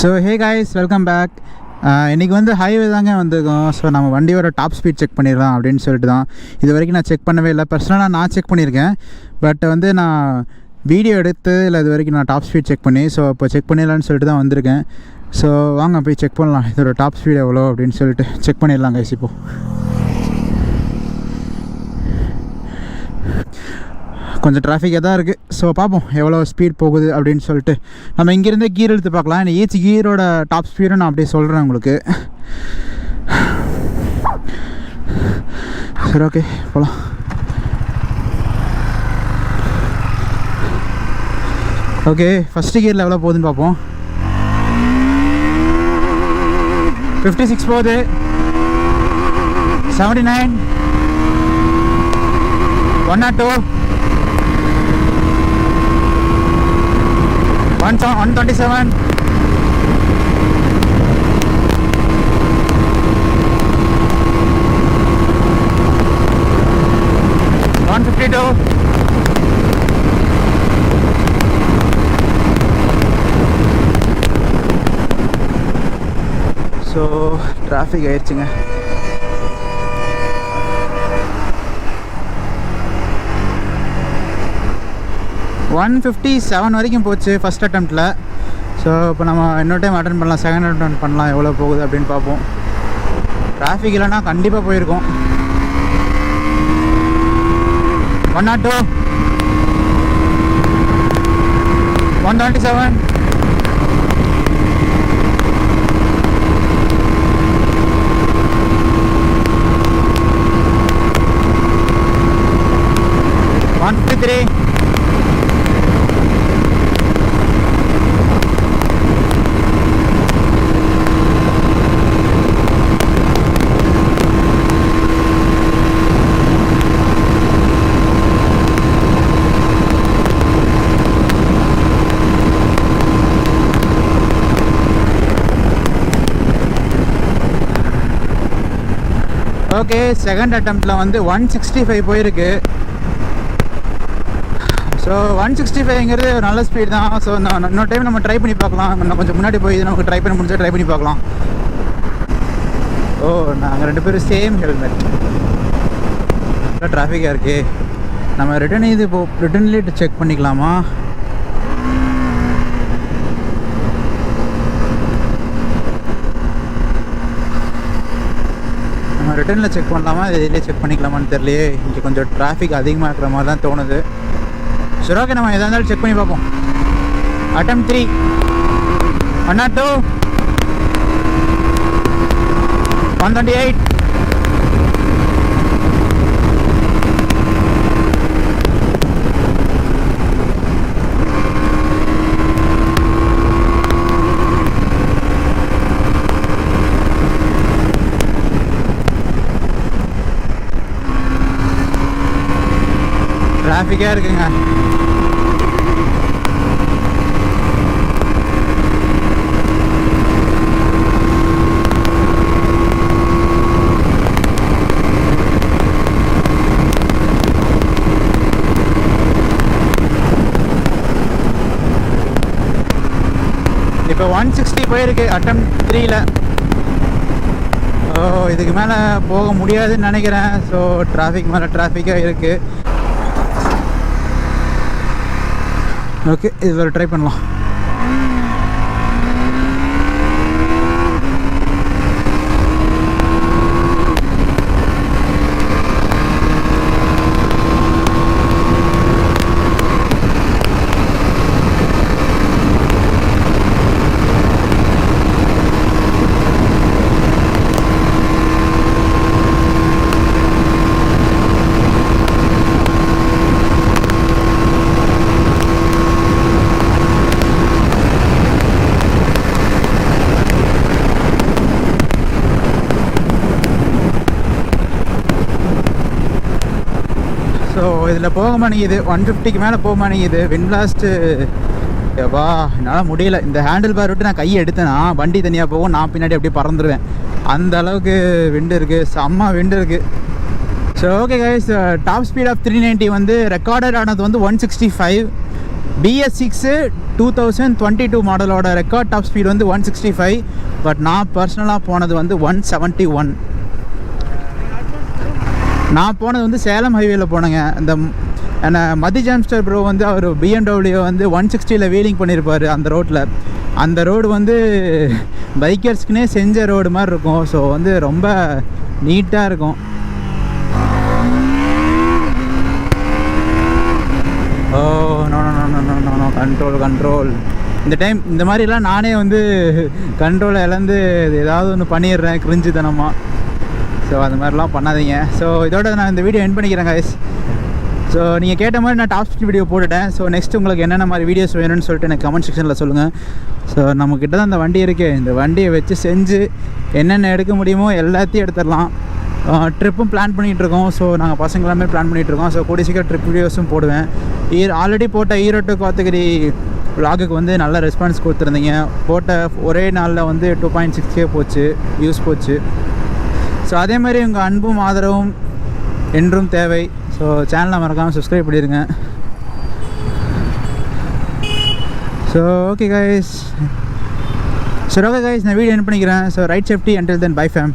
So hey guys, welcome back. இன்றைக்கி வந்து highway தாங்க வந்திருக்கோம். ஸோ நம்ம வண்டியோட டாப் ஸ்பீட் செக் பண்ணிடலாம் அப்படின்னு சொல்லிட்டு தான். இது வரைக்கும் நான் செக் பண்ணவே இல்லை. பர்சனலாக நான் செக் பண்ணியிருக்கேன், பட் வந்து நான் வீடியோ எடுத்து இல்லை இது வரைக்கும் நான் டாப் ஸ்பீட் செக் பண்ணி, ஸோ இப்போ செக் பண்ணிடலான்னு சொல்லிட்டு தான் வந்திருக்கேன். ஸோ வாங்க போய் செக் பண்ணலாம் இதோட டாப் ஸ்பீட் எவ்வளோ அப்படின்னு சொல்லிட்டு செக் பண்ணிடலாம் கைஸ். இப்போது கொஞ்சம் டிராஃபிக்காக தான் இருக்குது. ஸோ பார்ப்போம் எவ்வளோ ஸ்பீட் போகுது அப்படின்னு சொல்லிட்டு. நம்ம இங்கேருந்தே கீர் எடுத்து பார்க்கலாம். ஈச் கீரோட டாப் ஸ்பீடும் நான் அப்படியே சொல்கிறேன் உங்களுக்கு. சரி, ஓகே போகலாம். ஓகே, ஃபஸ்ட்டு கியரில் எவ்வளோ போகுதுன்னு பார்ப்போம். 56 போகுது, 79, 102, 127, 152, ஸோ டிராஃபிக் ஆயிடுச்சுங்க. ஒன் 57 வரைக்கும் போச்சு ஃபஸ்ட் அட்டெம்ப்டில். ஸோ இப்போ நம்ம இன்னொரு டைம் அட்டன் பண்ணலாம், செகண்ட் அட்டம் பண்ணலாம் எவ்வளோ போகுது அப்படின்னு பார்ப்போம். டிராஃபிக் இல்லைன்னா கண்டிப்பாக போயிருக்கோம். 102, 127, 153, ஓகே, செகண்ட் அட்டெம்ப்டில் வந்து 165 போயிருக்கு. ஸோ 165ங்கிறது ஒரு நல்ல ஸ்பீட் தான். ஸோ இன்னொரு டைம் நம்ம ட்ரை பண்ணி பார்க்கலாம். இன்னும் கொஞ்சம் முன்னாடி போய் நமக்கு ட்ரை பண்ண முடிஞ்சால் ட்ரை பண்ணி பார்க்கலாம். ஓ, நாங்கள் ரெண்டு பேரும் சேம் ஹெல்மெட். நல்லா டிராஃபிக்காக இருக்குது. நம்ம ரிட்டன் இது இப்போ ரிட்டன்லேயே செக் பண்ணிக்கலாமா? நம்ம ரிட்டனில் செக் பண்ணலாமா, இதிலே செக் பண்ணிக்கலாமான்னு தெரியலையே. இங்கே கொஞ்சம் டிராஃபிக் அதிகமாக இருக்கிற மாதிரி தான் தோணுது. சரி, ஓகே, நம்ம எதாக இருந்தாலும் செக் பண்ணி பார்ப்போம். அட்டம் 3, 102, 128, 'டிராஃபிக்காக இருக்குங்க. இப்போ 160 போயிருக்கு அட்டம் 3ல். ஓ, இதுக்கு மேலே போக முடியாதுன்னு நினைக்கிறேன். ஸோ டிராஃபிக் மேலே டிராஃபிக்காக இருக்குது. ஓகே, இதில் ட்ரை பண்ணலாம். ஸோ இதில் போக மாட்டேங்குது. 150க்கு மேலே போக மாட்டேங்குது. விண்ட் பிளாஸ்ட்டு வா, என்னால் முடியல. இந்த ஹேண்டில் பார் விட்டு நான் கையை எடுத்தேன்னா வண்டி தனியாக போகும், நான் பின்னாடி அப்படியே பறந்துடுவேன். அந்த அளவுக்கு விண்டு இருக்குது, செம்ம விண்டு இருக்குது. So okay guys, top speed of 390 வந்து ரெக்கார்டட் ஆனது வந்து 165. BS6 2022 மாடலோட ரெக்கார்ட் டாப் ஸ்பீட் வந்து 165. பட் நான் பர்சனலாக போனது வந்து 171. நான் போனது வந்து சேலம் ஹைவேல போனேங்க. இந்த என்ன மதி ஜாம்ஸ்டர் ப்ரோ வந்து அவர் BMW வந்து 160 வீலிங் பண்ணியிருப்பார் அந்த ரோட்டில். அந்த ரோடு வந்து பைக்கர்ஸ்க்குனே செஞ்ச ரோடு மாதிரி இருக்கும். ஸோ வந்து ரொம்ப நீட்டாக இருக்கும். Oh no no no no no no control. இந்த டைம் இந்த மாதிரிலாம் நானே வந்து கண்ட்ரோலை இழந்து ஏதாவது ஒன்று பண்ணிடுறேன் கிரிஞ்சுத்தனமாக. ஸோ அந்த மாதிரிலாம் பண்ணாதீங்க. ஸோ இதோட நான் இந்த வீடியோ எண்ட் பண்ணிக்கிறேன் guys. ஸோ நீங்கள் கேட்ட மாதிரி நான் டாப் ஸ்பீட் வீடியோ போட்டுட்டேன். ஸோ நெக்ஸ்ட் உங்களுக்கு என்னென்ன மாதிரி வீடியோஸ் வேணும்னு சொல்லிட்டு எனக்கு கமெண்ட் செக்ஷனில் சொல்லுங்கள். ஸோ நம்மக்கிட்ட தான் இந்த வண்டி இருக்குது. இந்த வண்டியை வச்சு செஞ்சு என்னென்ன எடுக்க முடியுமோ எல்லாத்தையும் எடுத்துடலாம். ட்ரிப்பும் பிளான் பண்ணிகிட்ருக்கோம். ஸோ நாங்கள் பசங்க எல்லாமே பிளான் பண்ணிகிட்ருக்கோம். ஸோ கூடிய சீக்கிரம் ட்ரிப் வீடியோஸும் போடுவேன். ஆல்ரெடி போட்ட ஈரோடு கோத்தகிரி vlogக்கு வந்து நல்ல ரெஸ்பான்ஸ் கொடுத்துருந்தீங்க. போட்ட ஒரே நாளில் வந்து 2.6K போச்சு, வியூஸ் போச்சு. ஸோ அதே மாதிரி உங்கள் அன்பும் ஆதரவும் என்றும் தேவை. ஸோ சேனலை மறக்காமல் சப்ஸ்கிரைப் பண்ணிடுங்க. ஸோ ஓகே கைஸ், நான் வீடியோ எண்ட் பண்ணிக்கிறேன். So ride safety until then bye fame.